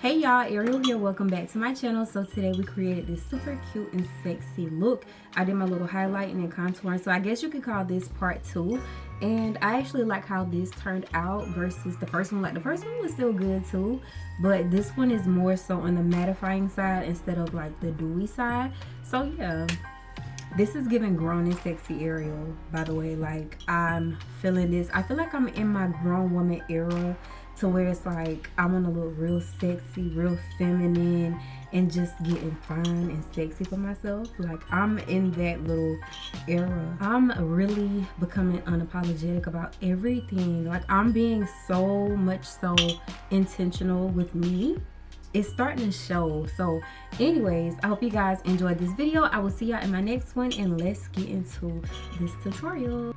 Hey y'all, Ariel here. Welcome back to my channel. So today we created this super cute and sexy look. I did my little highlighting and contouring, so I guess you could call this part 2. And I actually like how this turned out versus the first one. Like the first one was still good too, but this one is more so on the mattifying side instead of like the dewy side. So yeah, this is giving grown and sexy Ariel, by the way. Like, I'm feeling this. I feel like I'm in my grown woman era, to where it's like I want to look real sexy, real feminine, and just getting fine and sexy for myself. Like, I'm in that little era. I'm really becoming unapologetic about everything. Like, I'm being so much so intentional with me. It's starting to show. So anyways, I hope you guys enjoyed this video. I will see y'all in my next one, and let's get into this tutorial.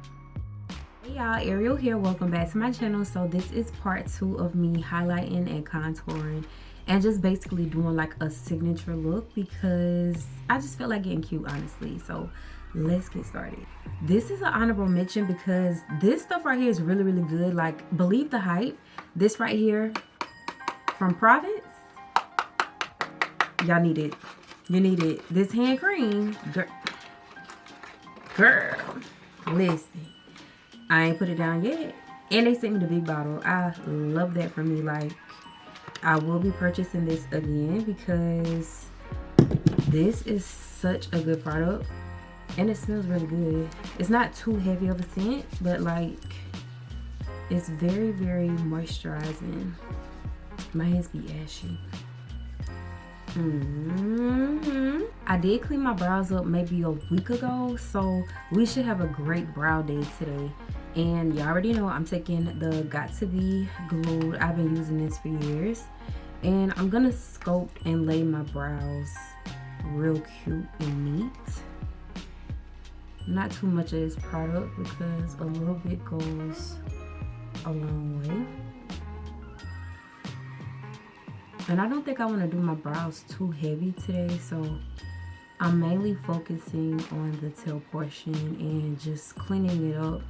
Hey y'all, Ariel here. Welcome back to my channel. So this is part 2 of me highlighting and contouring and just basically doing like a signature look, because I just feel like getting cute, honestly. So let's get started. This is an honorable mention because this stuff right here is really good. Like, believe the hype. This right here from Province, y'all need it. You need it. This hand cream, girl, listen, I ain't put it down yet, and they sent me the big bottle. I love that for me. Like, I will be purchasing this again because this is such a good product, and it smells really good. It's not too heavy of a scent, but like, it's very moisturizing. My hands be ashy. I did clean my brows up maybe a week ago, so we should have a great brow day today. And you already know I'm taking the Got2B Glued. I've been using this for years, and I'm gonna sculpt and lay my brows real cute and neat. Not too much of this product because a little bit goes a long way. And I don't think I want to do my brows too heavy today, so I'm mainly focusing on the tail portion and just cleaning it up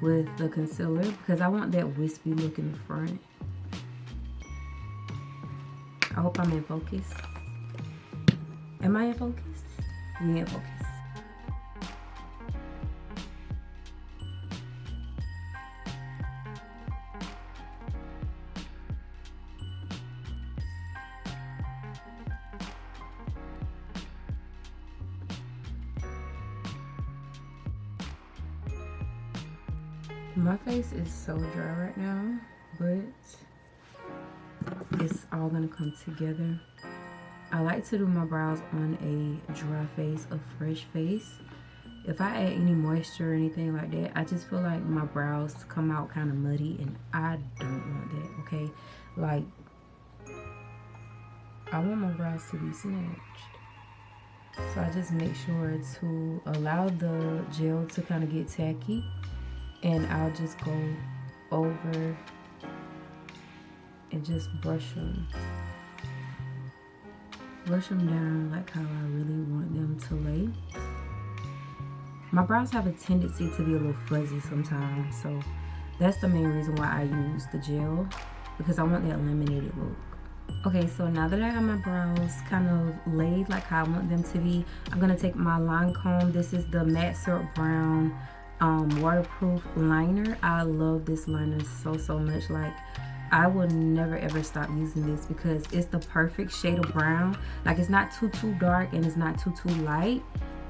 with the concealer because I want that wispy look in the front. I hope I'm in focus. Am I in focus? We in focus. My face is so dry right now, but it's all gonna come together. I like to do my brows on a dry face, a fresh face. If I add any moisture or anything like that, I just feel like my brows come out kind of muddy, and I don't want that, okay? Like, I want my brows to be snatched. So I just make sure to allow the gel to kind of get tacky, and I'll just go over and just brush them down like how I really want them to lay. My brows have a tendency to be a little fuzzy sometimes, so that's the main reason why I use the gel, because I want that laminated look. Okay, so now that I have my brows kind of laid like how I want them to be, I'm gonna take my Lancôme. This is the Matte Syrup Brown waterproof liner. I love this liner so much. Like, I will never ever stop using this because it's the perfect shade of brown. Like, it's not too dark and it's not too light.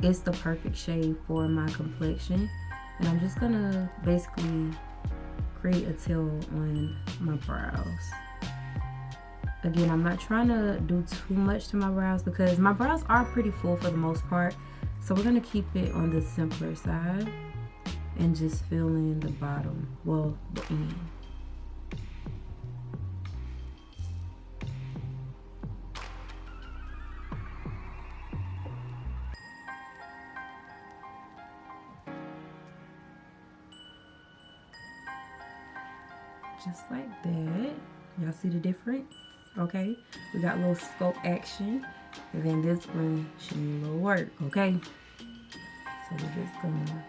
It's the perfect shade for my complexion, and I'm just gonna basically create a tail on my brows. Again, I'm not trying to do too much to my brows because my brows are pretty full for the most part, so we're gonna keep it on the simpler side and just fill in the bottom, well, the end. Just like that. Y'all see the difference? Okay, we got a little sculpt action, and then this one should need a little work, okay? So we're just gonna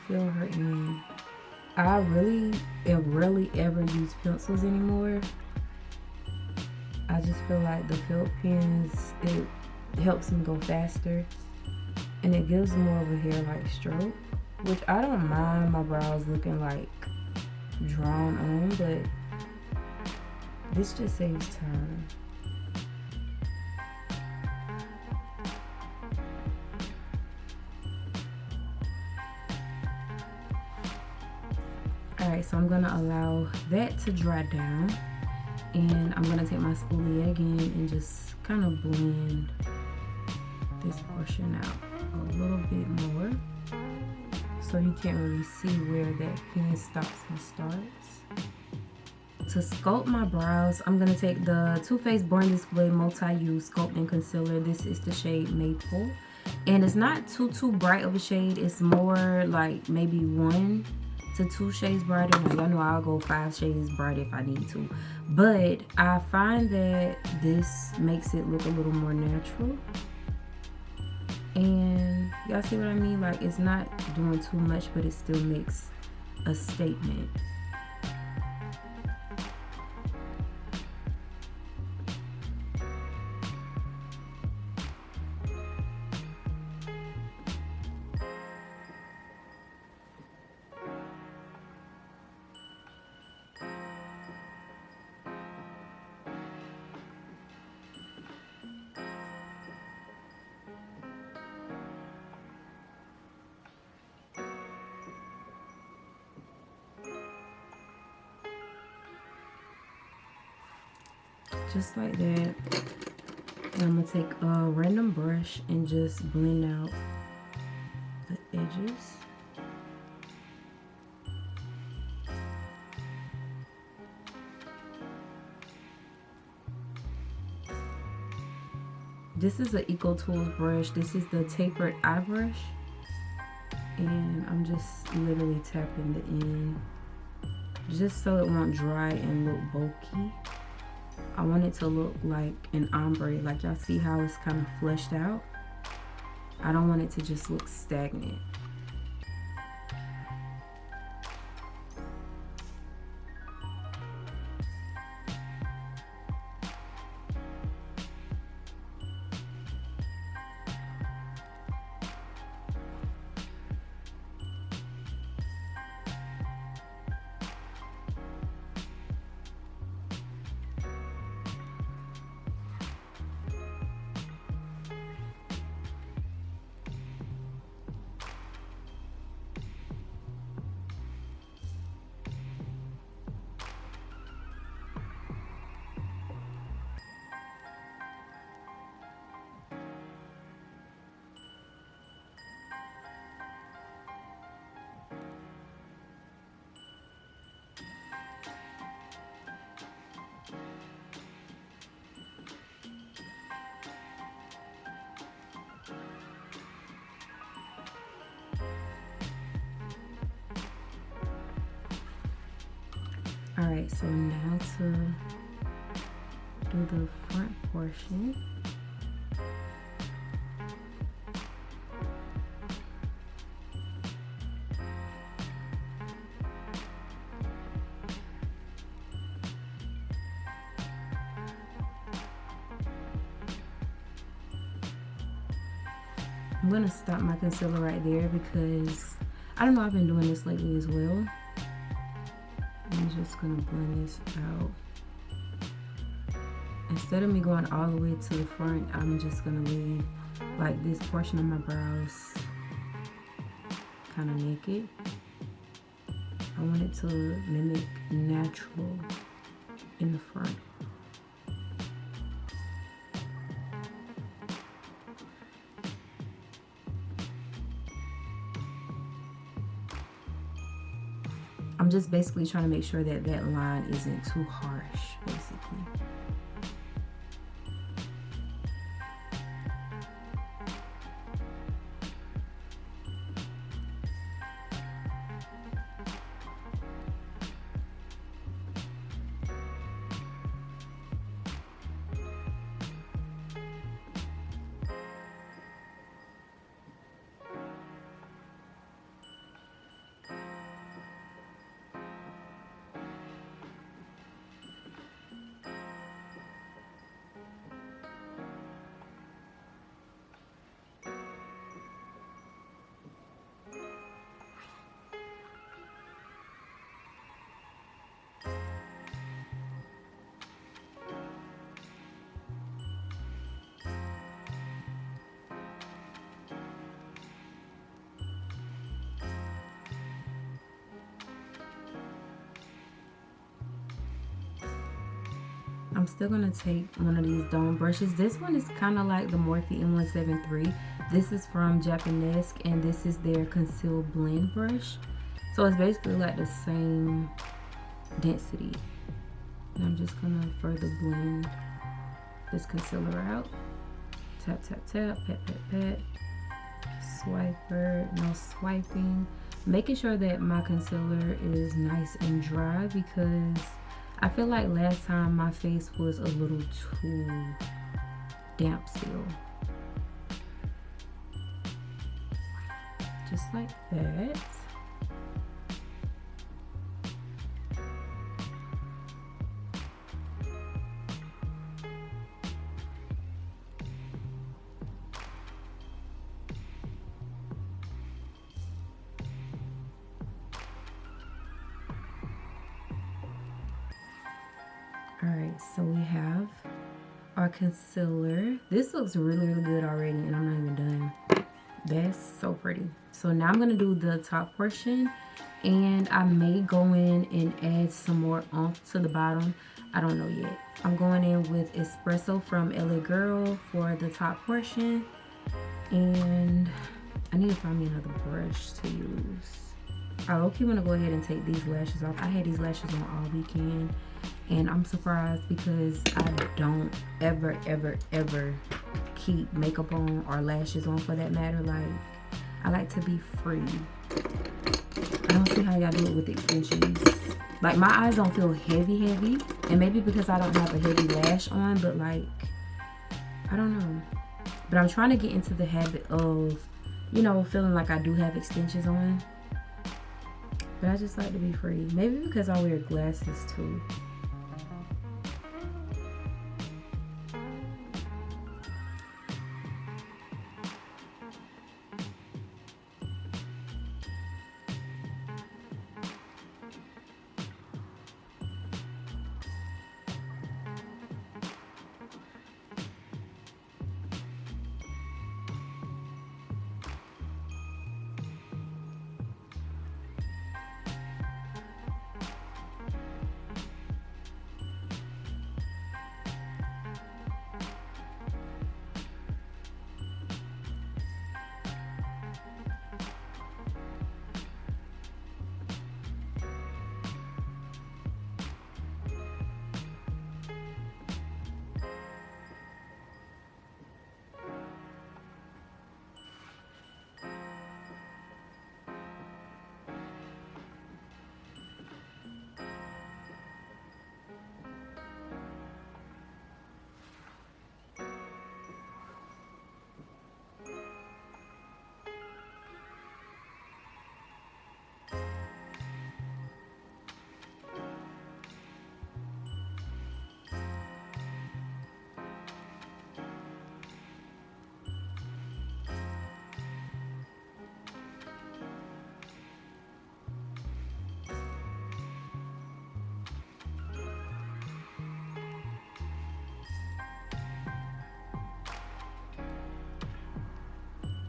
fill her in. I really rarely ever use pencils anymore. I just feel like the felt pens, it helps me go faster, and it gives more of a hair-like stroke, which I don't mind my brows looking like drawn on, but this just saves time. Alright, so I'm gonna allow that to dry down, and I'm gonna take my spoolie again and just kind of blend this portion out a little bit more, so you can't really see where that pen stops and starts. To sculpt my brows, I'm gonna take the Too Faced Born This Way Multi-Use Sculpting Concealer. This is the shade Maple, and it's not too bright of a shade. It's more like maybe 1 to 2 shades brighter. Now, y'all know I'll go 5 shades bright if I need to, but I find that this makes it look a little more natural. And y'all see what I mean? Like, it's not doing too much, but it still makes a statement. Just like that. And I'm gonna take a random brush and just blend out the edges. This is an Eco Tools brush. This is the tapered eye brush, and I'm just literally tapping the end just so it won't dry and look bulky. I want it to look like an ombre. Like, y'all see how it's kind of fleshed out? I don't want it to just look stagnant. Alright, so now to do the front portion. I'm gonna stop my concealer right there because I don't know, I've been doing this lately as well. I'm just gonna blend this out. Instead of me going all the way to the front, I'm just gonna leave like this portion of my brows kind of naked. I want it to mimic natural in the front. I'm just basically trying to make sure that that line isn't too harsh, basically. I'm still gonna take one of these dome brushes. This one is kind of like the Morphe M173. This is from Japanesque, and this is their conceal blend brush. So it's basically like the same density. And I'm just gonna further blend this concealer out. Tap, tap, tap, pat, pat, pat. Swiper, no swiping. Making sure that my concealer is nice and dry, because I feel like last time my face was a little too damp still. Just like that. Alright, so we have our concealer. This looks really, really good already, and I'm not even done. That's so pretty. So now I'm going to do the top portion, and I may go in and add some more oomph to the bottom. I don't know yet. I'm going in with Espresso from LA Girl for the top portion, and I need to find me another brush to use. I low-key want to go ahead and take these lashes off. I had these lashes on all weekend, and I'm surprised because I don't ever keep makeup on, or lashes on for that matter. Like, I like to be free. I don't see how y'all do it with extensions. Like, my eyes don't feel heavy, and maybe because I don't have a heavy lash on, but like, I don't know. But I'm trying to get into the habit of, you know, feeling like I do have extensions on. But I just like to be free. Maybe because I wear glasses too.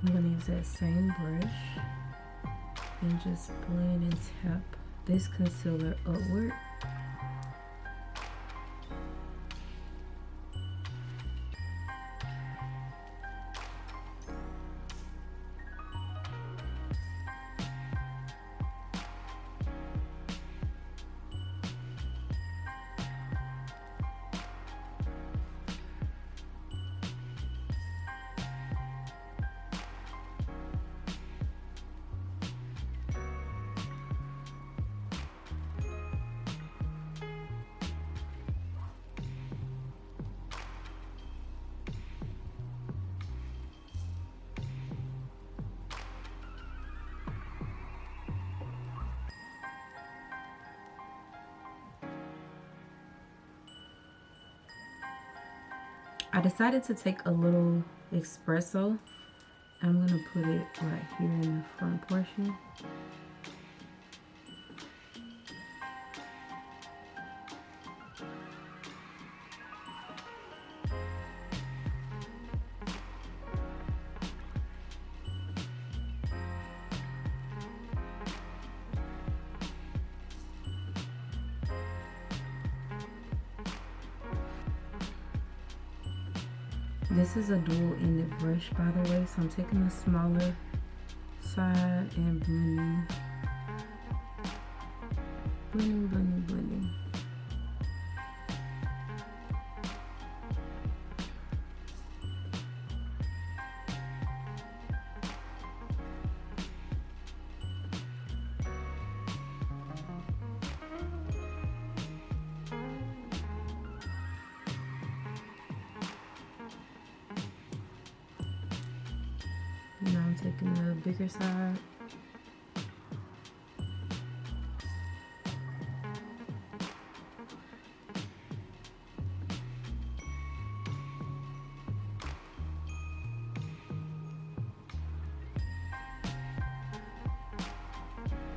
I'm going to use that same brush and just blend and tap this concealer upward. I decided to take a little espresso. I'm going to put it right here in the front portion. This is a dual-ended brush, by the way, so I'm taking the smaller side and blending. Blending. Now I'm taking the bigger side.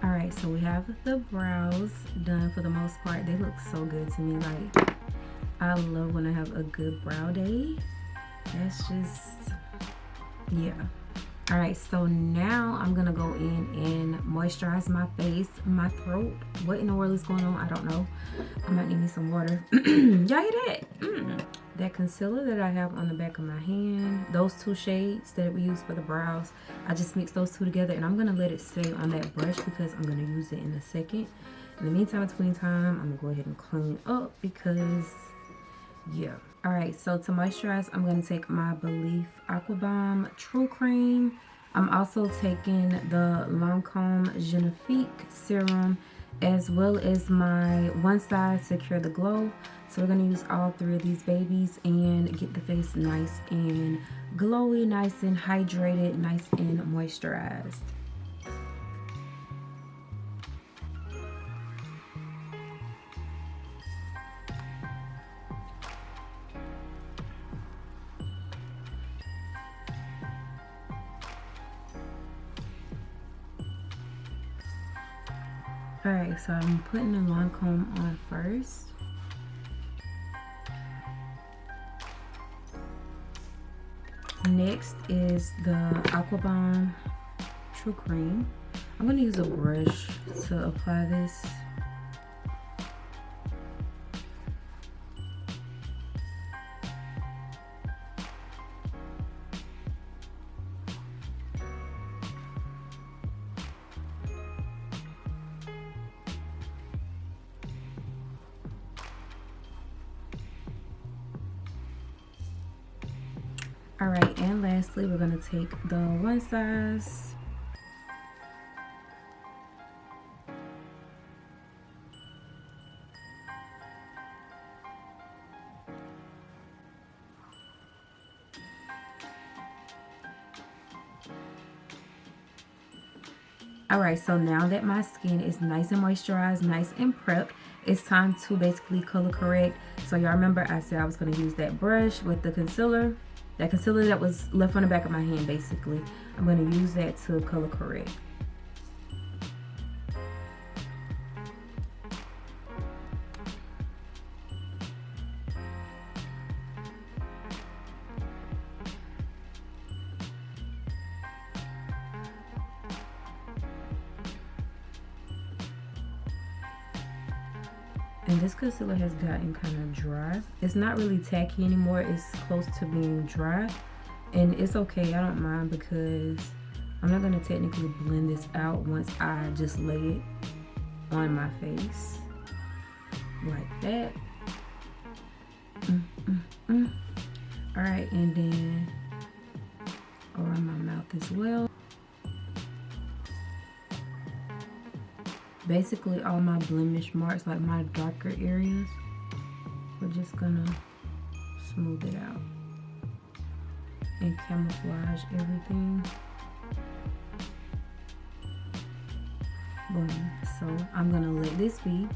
Alright, so we have the brows done for the most part. They look so good to me. Like, I love when I have a good brow day. That's just, yeah. Alright, so now I'm gonna go in and moisturize my face, my throat. What in the world is going on? I don't know. I might need me some water. Y'all hear that? That concealer that I have on the back of my hand, those two shades that we use for the brows, I just mixed those two together, and I'm gonna let it stay on that brush because I'm gonna use it in a second. In the meantime, between time, I'm gonna go ahead and clean up because, yeah. Alright, so to moisturize, I'm going to take my Belif Aqua Bomb True Cream. I'm also taking the Lancôme Genefique Serum, as well as my OneSize Secure the Glow. So we're going to use all three of these babies and get the face nice and glowy, nice and hydrated, nice and moisturized. Alright, so I'm putting the Lancôme on first. Next is the Aqua Bomb True Cream. I'm going to use a brush to apply this. Alright, and lastly, we're going to take the OneSize. Alright, so now that my skin is nice and moisturized, nice and prepped, it's time to basically color correct. So y'all remember I said I was going to use that brush with the concealer. That concealer that was left on the back of my hand, basically. I'm going to use that to color correct. And this concealer has gotten kind of dry. It's not really tacky anymore. It's close to being dry. And it's okay. I don't mind because I'm not going to technically blend this out once I just lay it on my face. Like that. Alright, and then around my mouth as well. Basically all my blemish marks, like my darker areas, we're just gonna smooth it out and camouflage everything. Boom. So I'm gonna let this be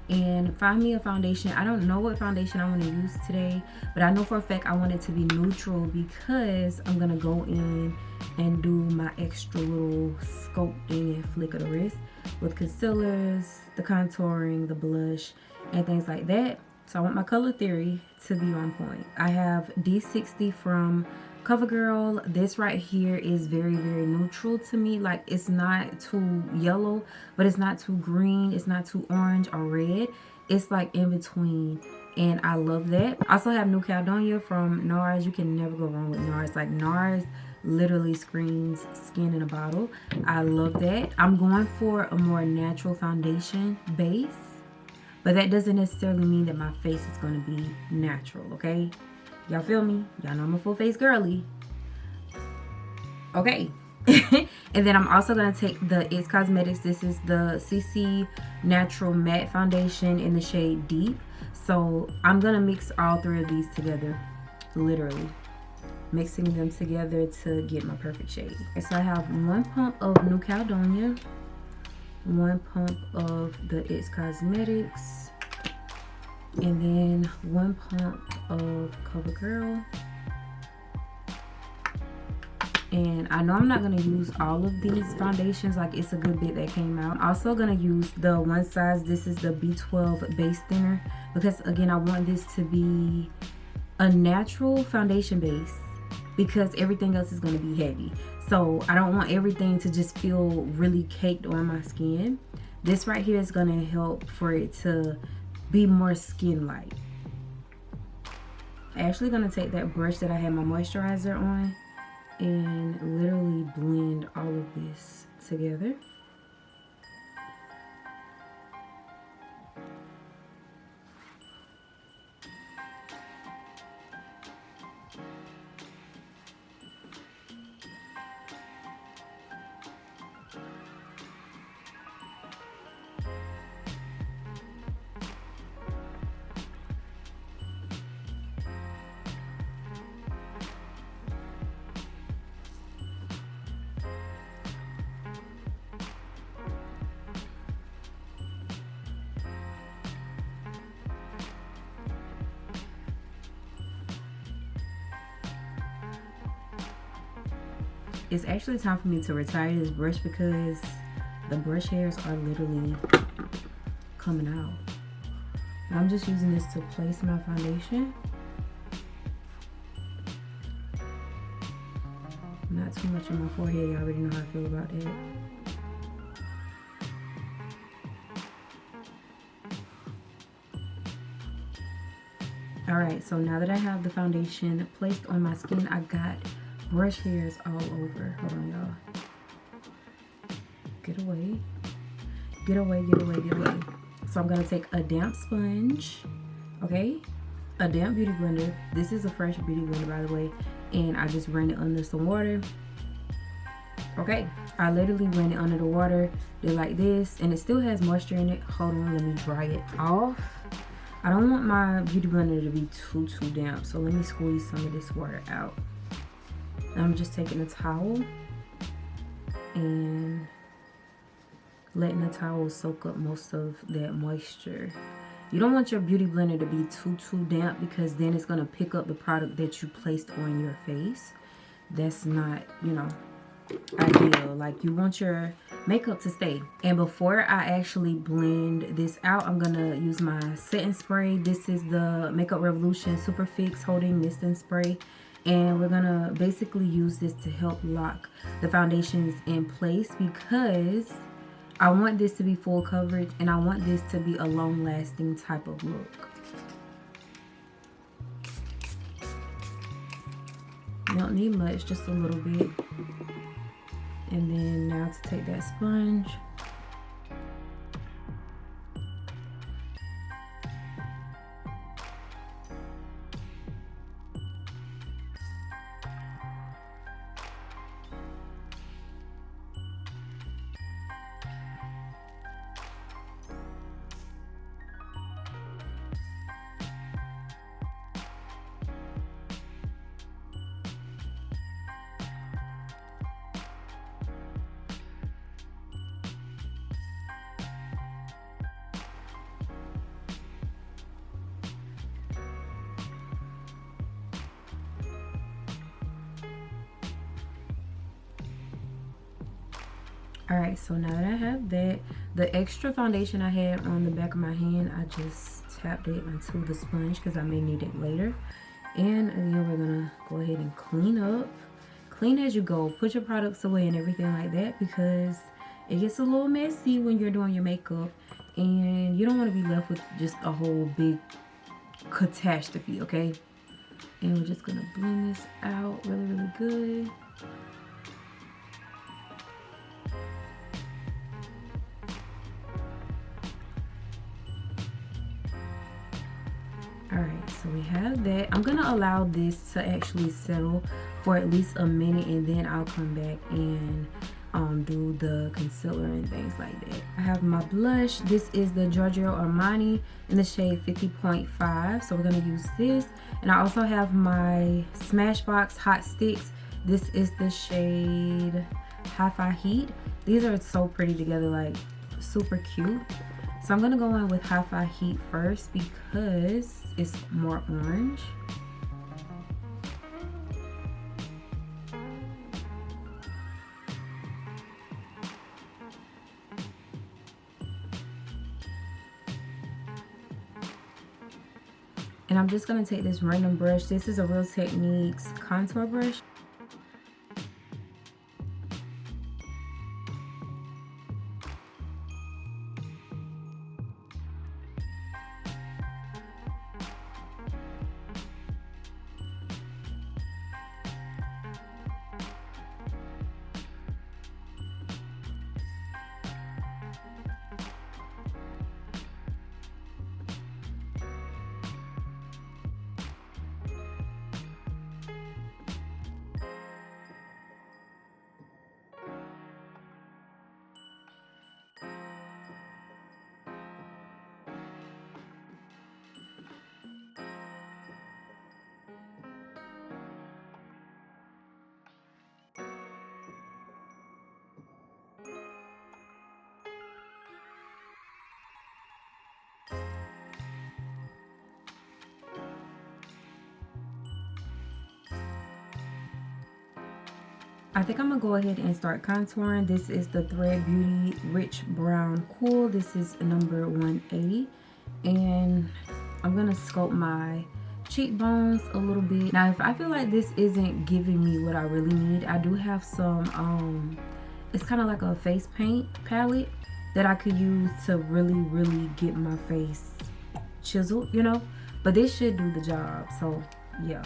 and find me a foundation. I don't know what foundation I want to use today, but I know for a fact I want it to be neutral because I'm gonna go in and do my extra little sculpting and flick of the wrist with concealers, the contouring, the blush, and things like that. So I want my color theory to be on point. I have D60 from CoverGirl. This right here is very, very neutral to me. Like, it's not too yellow, but it's not too green. It's not too orange or red. It's like in between. and I love that. I also have new Caledonia from NARS. You can never go wrong with NARS. Like, NARS literally screams skin in a bottle. I love that. I'm going for a more natural foundation base, but that doesn't necessarily mean that my face is going to be natural, okay? Y'all feel me? Y'all know I'm a full face girly. Okay. And then I'm also going to take the It's Cosmetics. This is the CC Natural Matte Foundation in the shade Deep. So I'm going to mix all three of these together. Literally. Mixing them together to get my perfect shade. So I have 1 pump of new Caledonia. 1 pump of the It's Cosmetics. And then 1 pump of CoverGirl. And I know I'm not going to use all of these foundations, like it's a good bit that came out. I'm also going to use the OneSize. This is the B12 base thinner, because again, I want this to be a natural foundation base, because everything else is going to be heavy. So I don't want everything to just feel really caked on my skin. This right here is going to help for it to be more skin-like. I'm actually going to take that brush that I had my moisturizer on and literally blend all of this together. It's actually time for me to retire this brush because the brush hairs are literally coming out. And I'm just using this to place my foundation. Not too much on my forehead. You already know how I feel about that. Alright, so now that I have the foundation placed on my skin, I got brush hairs all over. Hold on, y'all. Get away. Get away, get away, get away. So I'm gonna take a damp sponge, okay? A damp beauty blender. This is a fresh beauty blender, by the way. And I just ran it under some water. Okay, I literally ran it under the water. Did like this, and it still has moisture in it. Hold on, let me dry it off. I don't want my beauty blender to be too damp, so let me squeeze some of this water out. I'm just taking a towel and letting the towel soak up most of that moisture. You don't want your beauty blender to be too damp, because then it's going to pick up the product that you placed on your face. That's not, you know, ideal. Like, you want your makeup to stay. And before I actually blend this out, I'm going to use my setting spray. This is the Makeup Revolution SuperFix Holding Misting Spray. And we're gonna basically use this to help lock the foundations in place, because I want this to be full coverage and I want this to be a long lasting type of look. You don't need much, just a little bit. And then now to take that sponge. Alright, so now that I have that, the extra foundation I had on the back of my hand, I just tapped it into the sponge because I may need it later. And again, we're going to go ahead and clean up. Clean as you go. Put your products away and everything like that, because it gets a little messy when you're doing your makeup. And you don't want to be left with just a whole big catastrophe, okay? And we're just gonna blend this out really, really good. Alright, so we have that. I'm gonna allow this to actually settle for at least a minute, and then I'll come back and do the concealer and things like that. I have my blush. This is the Giorgio Armani in the shade 50.5. So we're gonna use this. And I also have my SmashBox Hotstix. This is the shade HiFi Heat. These are so pretty together, like super cute. So I'm gonna go in with HiFi Heat first because it's more orange. And I'm just gonna take this random brush. This is a Real Techniques contour brush. I think I'm gonna go ahead and start contouring. This is the Thread Beauty Rich Brown Cool. This is number 180. And I'm gonna sculpt my cheekbones a little bit. Now, if I feel like this isn't giving me what I really need, I do have some, it's kind of like a face paint palette that I could use to really, really get my face chiseled, you know? But this should do the job, so yeah.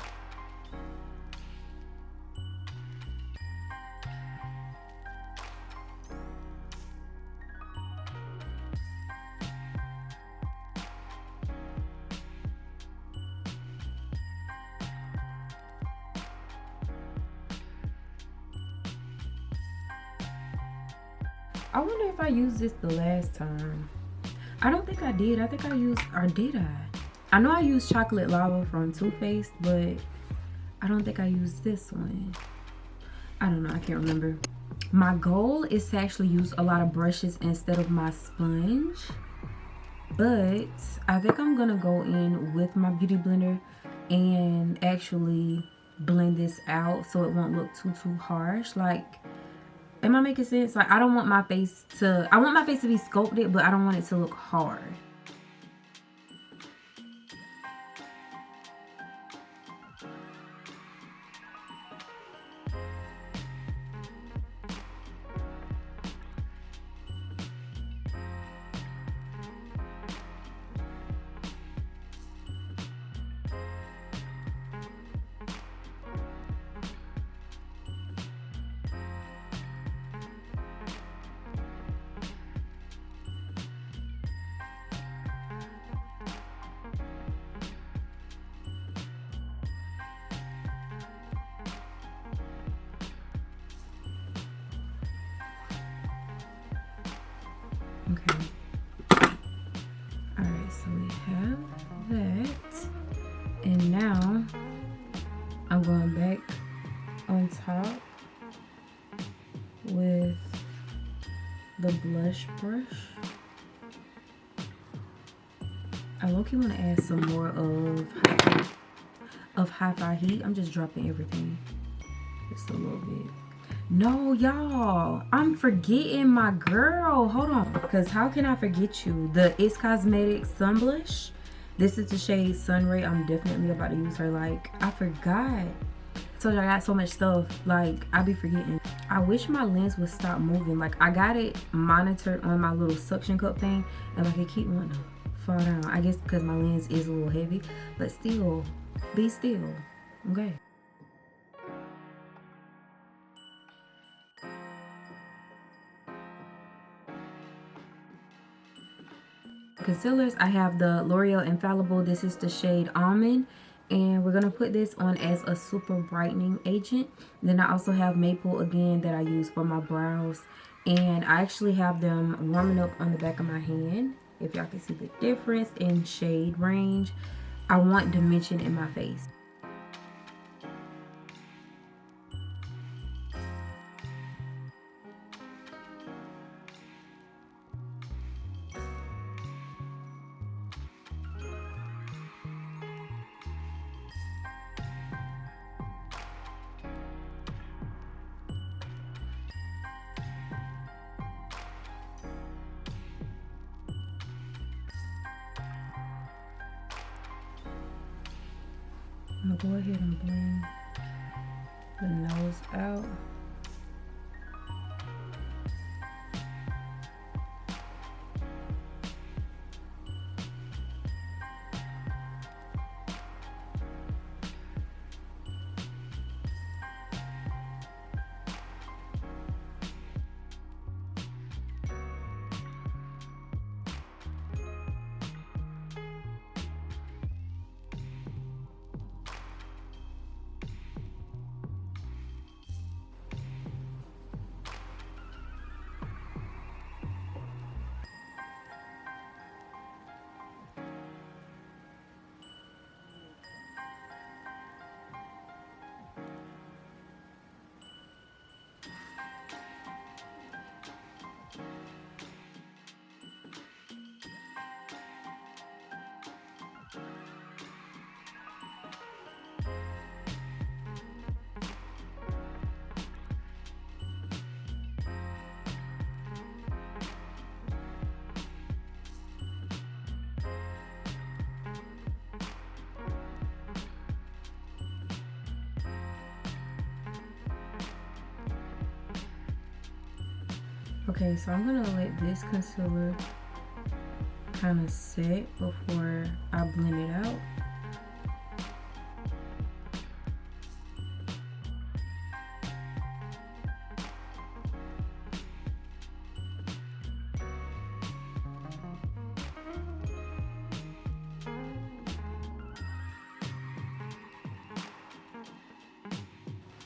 I wonder if I used this the last time. I don't think I did. I think I used, or did I? I know I used Chocolate Lava from Too Faced, but I don't think I used this one. I don't know. I can't remember. My goal is to actually use a lot of brushes instead of my sponge. But I think I'm going to go in with my Beauty Blender and actually blend this out so it won't look too harsh. Like, am I making sense? Like, I don't want my face to, I want my face to be sculpted, but I don't want it to look hard. Okay. Alright, so we have that. And now I'm going back on top with the blush brush. I low-key want to add some more of HiFi Heat. I'm just dropping everything. Just a little bit. No, y'all, I'm forgetting my girl. Hold on, because how can I forget you? The It's Cosmetics SunBlush. This is the shade SunRay. I'm definitely about to use her. Like, I forgot. I told you I got so much stuff. Like, I be forgetting. I wish my lens would stop moving. Like, I got it monitored on my little suction cup thing, and like it keep wanting to fall down. I guess because my lens is a little heavy, but still, be still, okay? Concealers, I have the L'Oreal Infallible. This is the shade Almond, and we're gonna put this on as a super brightening agent. And then I also have Maple again that I use for my brows, and I actually have them warming up on the back of my hand. If y'all can see the difference in shade range, I want dimension in my face. I'm gonna go ahead and blend the nose out. Okay, so I'm gonna let this concealer kind of set before I blend it out.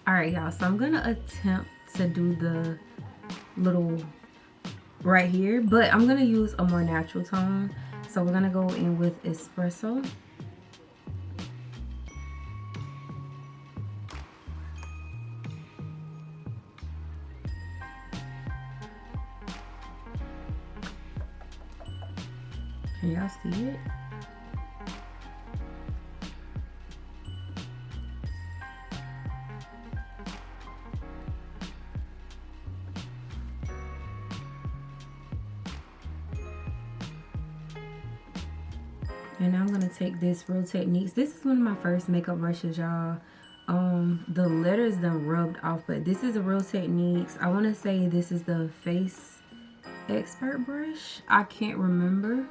All right, y'all, so I'm gonna attempt to do the little right here, but I'm gonna use a more natural tone. So we're gonna go in with Espresso. Can y'all see it? And I'm gonna take this Real Techniques. This is one of my first makeup brushes, y'all. The letters done rubbed off, but this is a Real Techniques. I wanna say this is the Face Expert brush. I can't remember.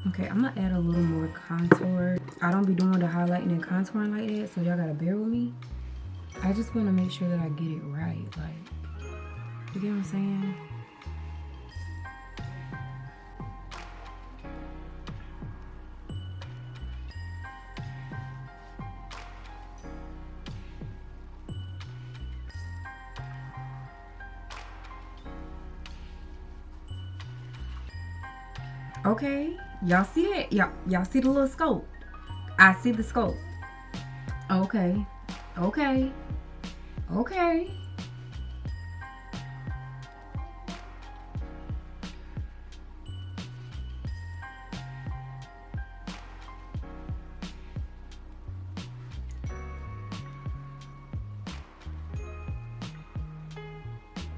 Okay, I'm gonna add a little more contour. I don't be doing the highlighting and contouring like that, so y'all gotta bear with me. I just wanna make sure that I get it right. Like, you get what I'm saying? Okay, y'all see it? Y'all see the little scope? I see the scope. Okay, okay, okay.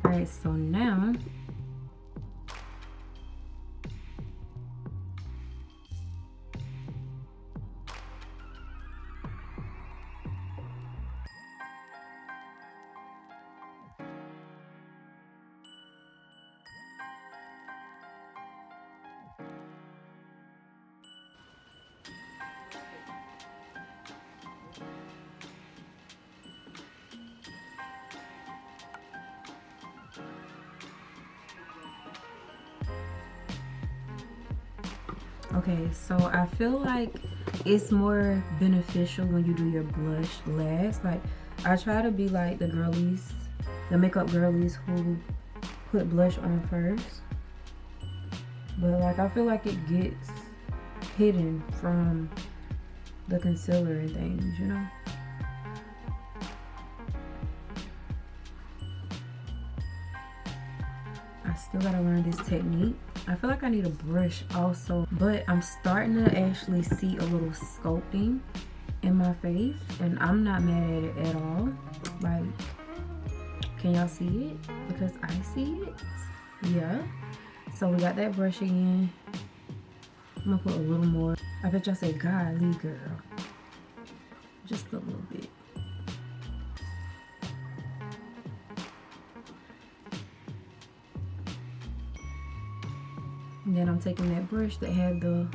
All right, so now Okay, so I feel like it's more beneficial when you do your blush last. Like, I try to be like the girlies, the makeup girlies who put blush on first. But like, I feel like it gets hidden from the concealer and things, you know? I still gotta learn this technique. I feel like I need a brush also, but I'm starting to actually see a little sculpting in my face, and I'm not mad at it at all. Like, can y'all see it? Because I see it. Yeah. So we got that brush again. I'm gonna put a little more. I bet y'all say, golly, girl. Just a little bit. And then I'm taking that brush that had the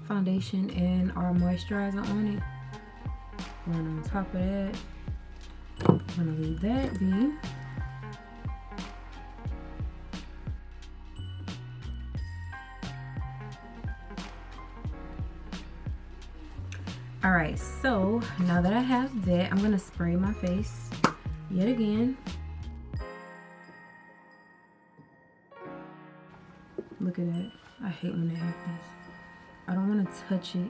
foundation and our moisturizer on it. Going on top of that. I'm gonna leave that be. Alright, so now that I have that, I'm gonna spray my face yet again. Look at that. I hate when that happens. I don't want to touch it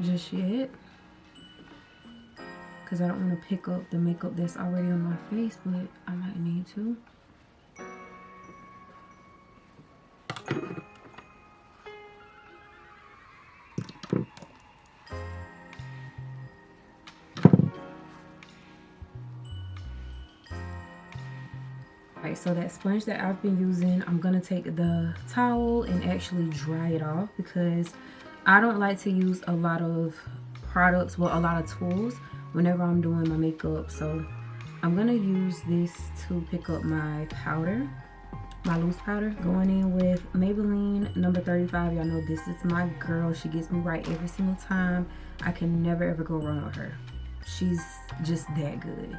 just yet, because I don't want to pick up the makeup that's already on my face, but I might need to. Alright, so that sponge that I've been using, I'm gonna take the towel and actually dry it off, because I don't like to use a lot of products, well, a lot of tools whenever I'm doing my makeup. So I'm gonna use this to pick up my powder, my loose powder. Going in with Maybelline number 35. Y'all know this is my girl. She gets me right every single time. I can never ever go wrong with her. She's just that good.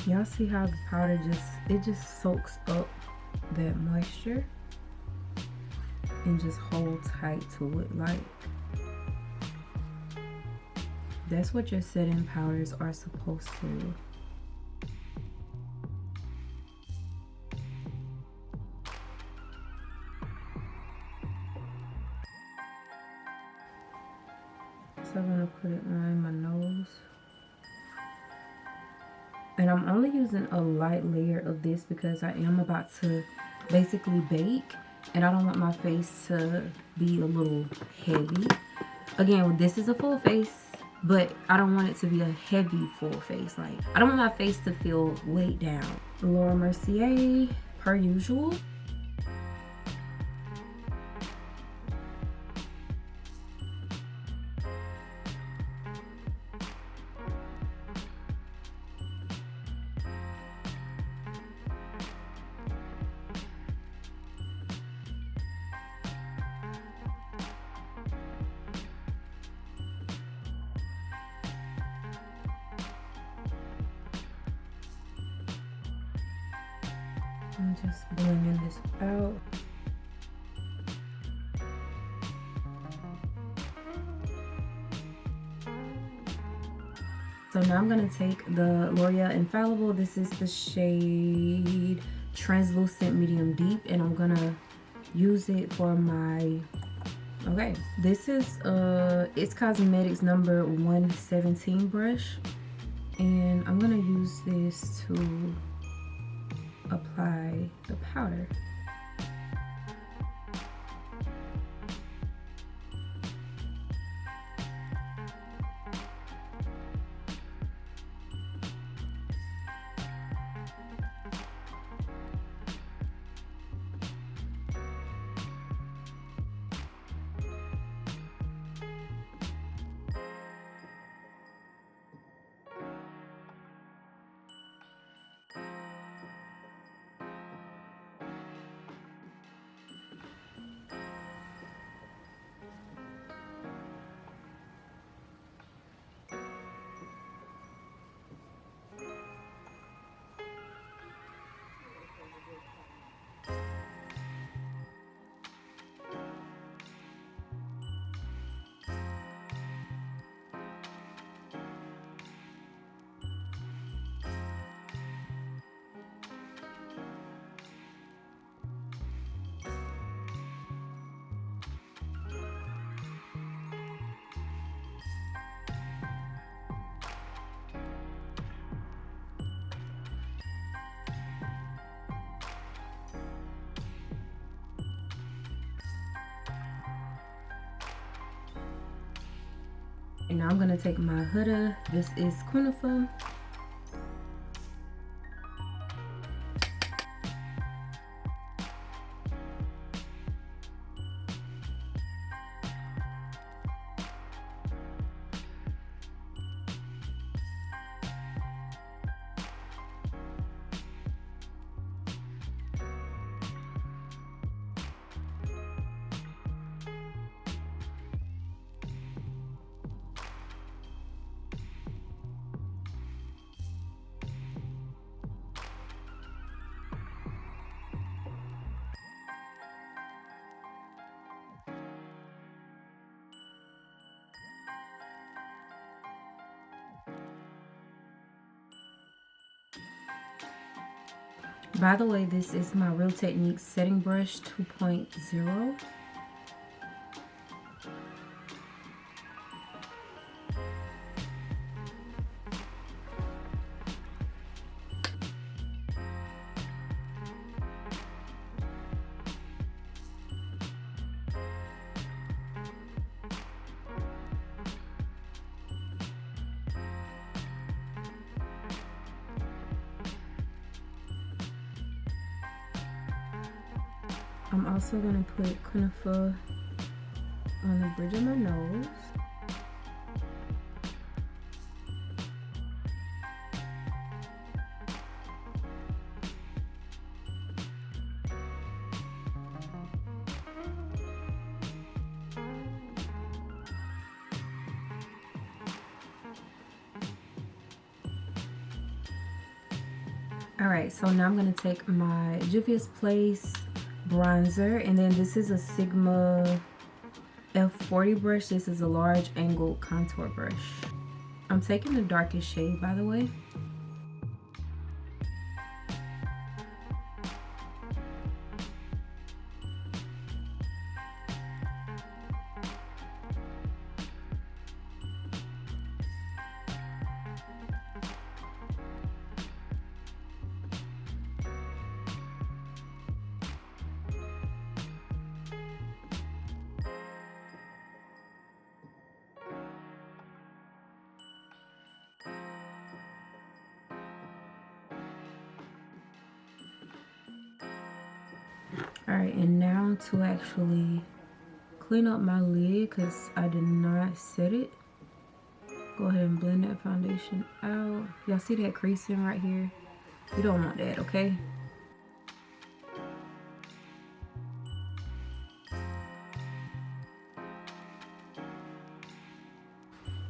Y'all see how the powder just soaks up that moisture and just hold tight to it. Like, that's what your setting powders are supposed to do. So I'm gonna put it on my nose. And I'm only using a light layer of this because I am about to basically bake, and I don't want my face to be a little heavy. Again, this is a full face, but I don't want it to be a heavy full face. Like, I don't want my face to feel weighed down. Laura Mercier, per usual. I'm just blending this out. So now I'm going to take the L'Oreal Infallible. This is the shade Translucent Medium Deep, and I'm going to use it for my, okay, this is It's Cosmetics number 117 brush, and I'm going to use this to apply the powder. And now I'm gonna take my Huda. This is Kunafa. By the way, this is my Real Technique setting brush 2.0. I'm also going to put Kunafa on the bridge of my nose. Alright, so now I'm going to take my Juvia's Place bronzer, and then this is a Sigma F40 brush. This is a large angled contour brush. I'm taking the darkest shade, by the way. Alright, and now to actually clean up my lid because I did not set it. Go ahead and blend that foundation out. Y'all see that creasing right here? You don't want that, okay?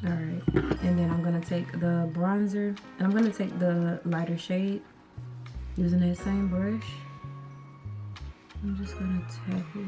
Alright, and then I'm going to take the bronzer, and I'm going to take the lighter shade using that same brush. I'm just gonna tap it.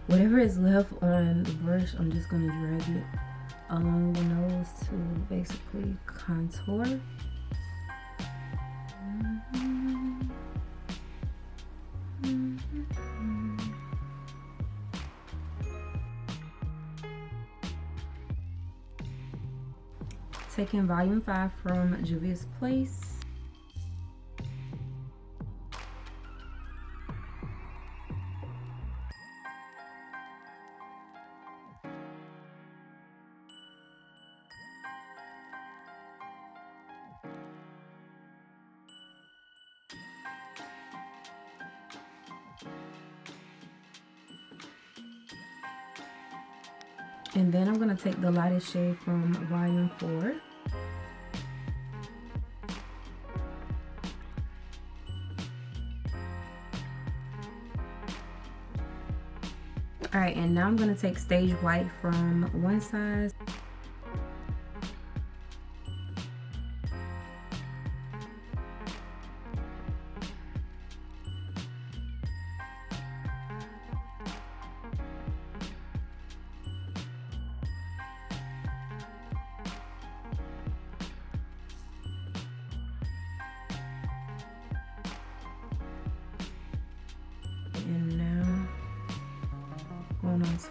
Whatever is left on the brush, I'm just gonna drag it along the nose to basically contour. Taking Volume 5 from Juvia's Place. And then I'm going to take the lightest shade from Volume 4. Alright, and now I'm going to take Stage White from OneSize.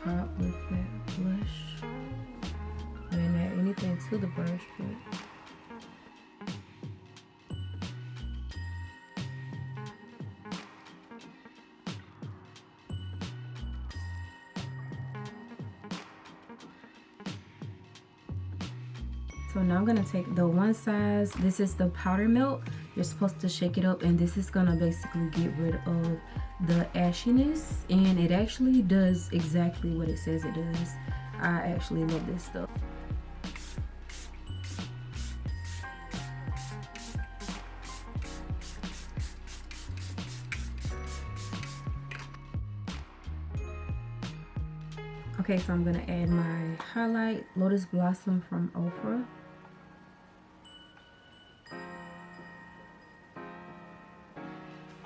top with that blush. I didn't add anything to the brush, but so now I'm gonna take the OneSize. This is the powder milk. You're supposed to shake it up, and this is gonna basically get rid of the ashiness, and it actually does exactly what it says it does. I actually love this stuff. Okay, so I'm gonna add my highlight, Lotus Blossom from Ofra.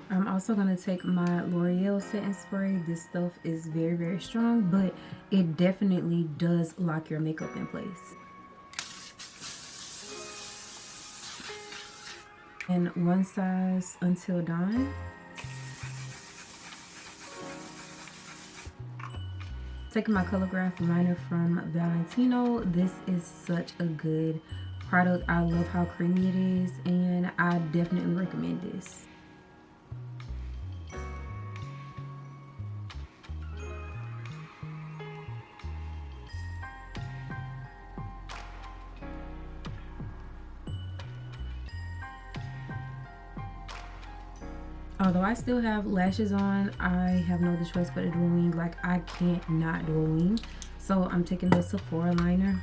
I'm also going to take my L'Oreal setting spray. This stuff is very, very strong, but it definitely does lock your makeup in place. And OneSize Until Dawn. Taking my Color Graph liner from Valentino. This is such a good product. I love how creamy it is, and I definitely recommend this. Although I still have lashes on, I have no other choice but to do a wing. Like, I can't not do a wing. So I'm taking the Sephora liner.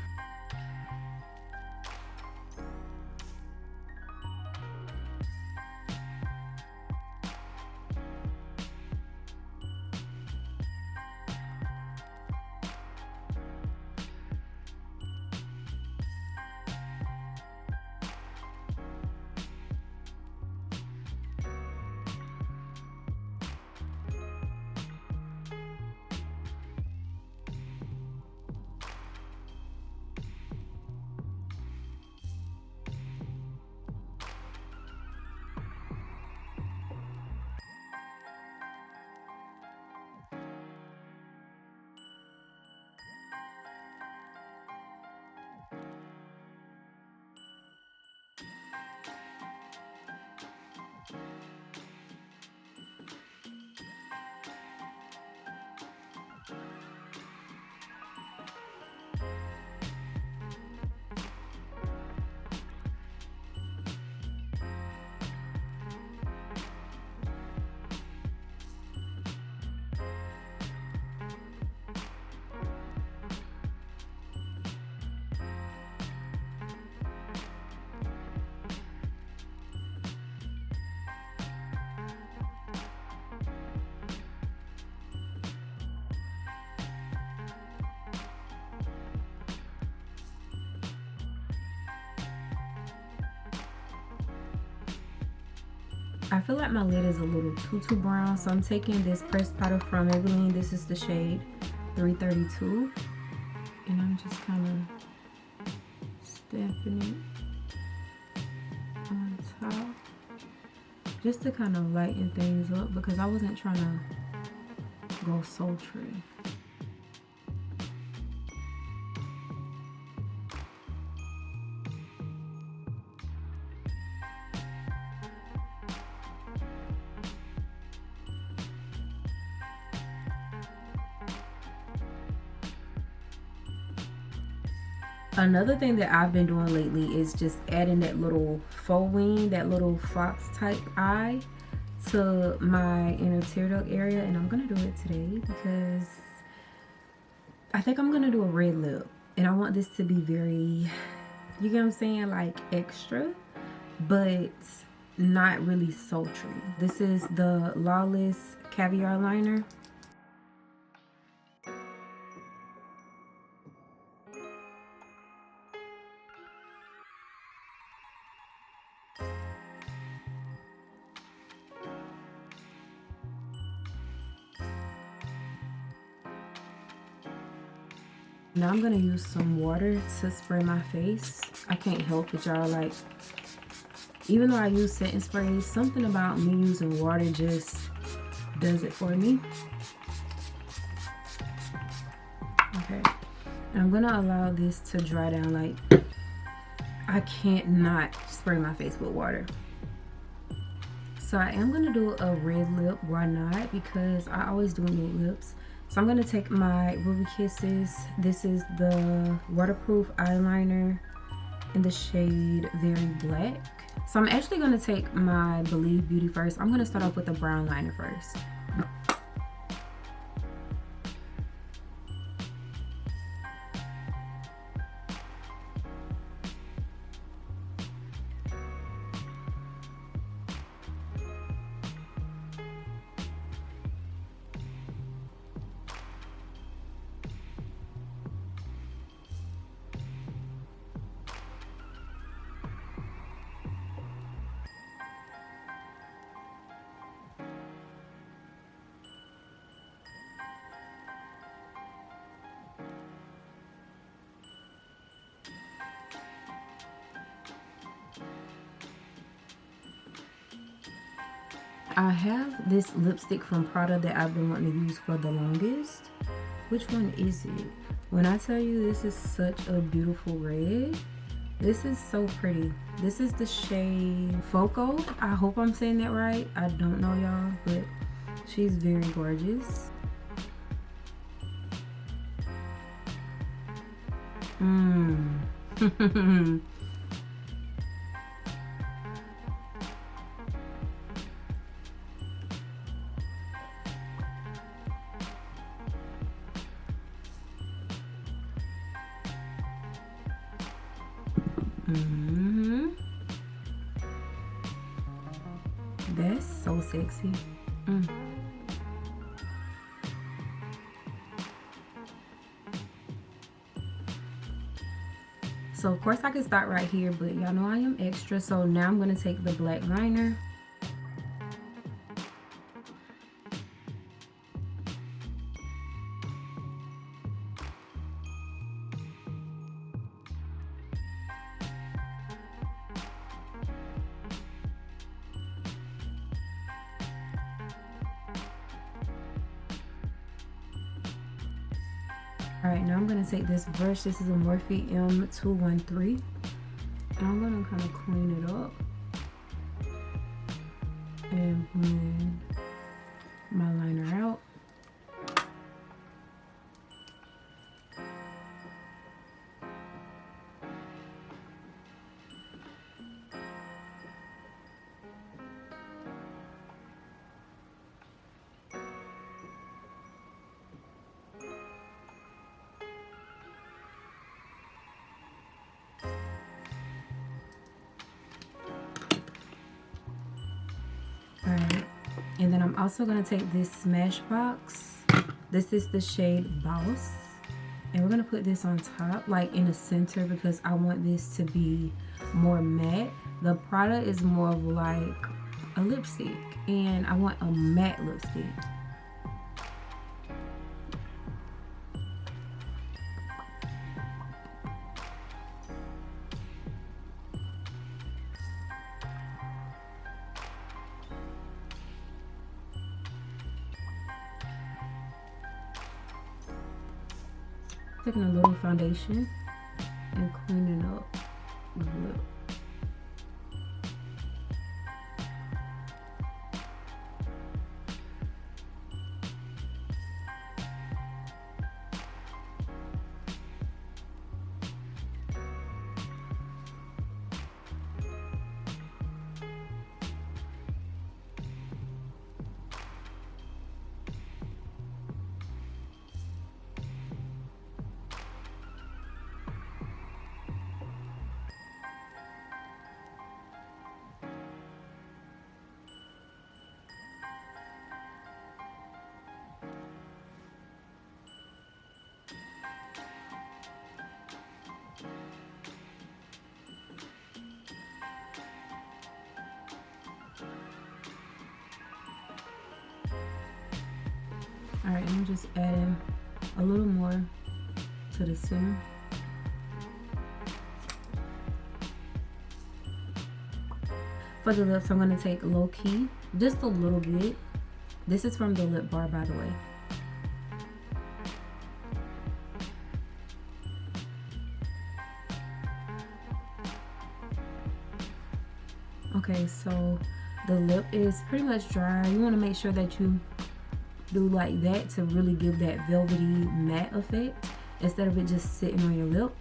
I feel like my lid is a little too brown, so I'm taking this pressed powder from Maybelline. This is the shade 332, and I'm just kind of stamping it on top just to kind of lighten things up, because I wasn't trying to go sultry. Another thing that I've been doing lately is just adding that little faux wing, that little fox type eye to my inner tear duct area, and I'm gonna do it today because I think I'm gonna do a red lip, and I want this to be very, you get what I'm saying, like extra, but not really sultry. This is the Lawless Caviar Liner. Now I'm gonna use some water to spray my face. I can't help it, y'all. Like, even though I use setting sprays, something about me using water just does it for me. I'm gonna allow this to dry down. Like, I can't not spray my face with water. So I am gonna do a red lip. Why not? Because I always do nude lips. So I'm gonna take my Ruby Kisses. This is the waterproof eyeliner in the shade Very Black. So I'm actually gonna take my Belif Beauty first. I'm gonna start off with the brown liner first. I have this lipstick from Prada that I've been wanting to use for the longest. Which one is it? When I tell you this is such a beautiful red, this is so pretty. This is the shade Foco. I hope I'm saying that right. I don't know, y'all, but she's very gorgeous. That's so sexy. So of course I can start right here, but y'all know I am extra. So now I'm gonna take the black liner. Alright, now I'm going to take this brush. This is a Morphe M213. And I'm going to kind of clean it up. And blend my liner out. And then I'm also going to take this SmashBox. This is the shade Boss. And we're going to put this on top, like in the center, because I want this to be more matte. The product is more of like a lipstick. And I want a matte lipstick. Taking a little foundation and cleaning up the lip. Alright, I'm just adding a little more to the center. For the lips, I'm going to take Low Key, just a little bit. This is from the Lip Bar, by the way. Okay, so the lip is pretty much dry. You want to make sure that you do like that to really give that velvety matte effect instead of it just sitting on your lip.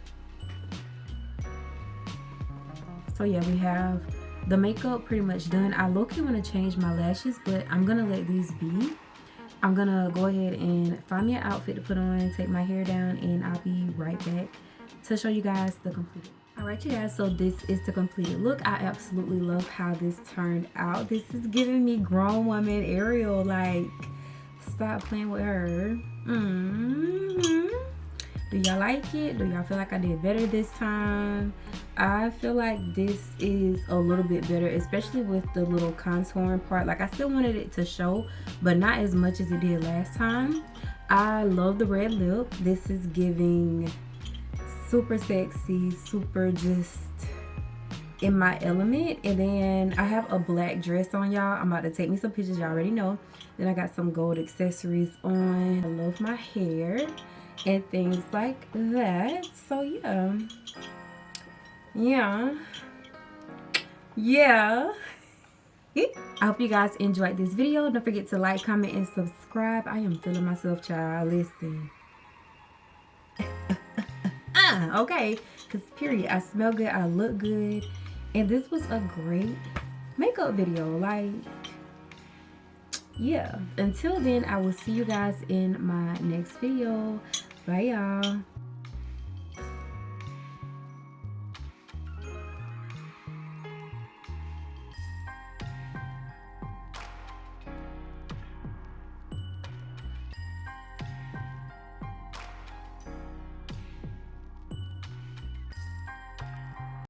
So yeah, we have the makeup pretty much done. I low-key want to change my lashes, but I'm gonna let these be. I'm gonna go ahead and find me an outfit to put on, take my hair down, and I'll be right back to show you guys the completed. Alright you guys, so this is the completed look. I absolutely love how this turned out. This is giving me grown woman Ariel, like, stop playing with her. Do y'all like it? Do y'all feel like I did better this time? I feel like this is a little bit better, especially with the little contouring part. Like, I still wanted it to show, but not as much as it did last time. I love the red lip. This is giving super sexy, super just in my element. And then I have a black dress on, y'all. I'm about to take me some pictures, y'all already know. Then I got some gold accessories on. I love my hair and things like that. So yeah, I hope you guys enjoyed this video. Don't forget to like, comment, and subscribe. I am feeling myself, child. Listen. Okay, because period, I smell good, I look good, and this was a great makeup video. Like, yeah, until then, I will see you guys in my next video. Bye y'all.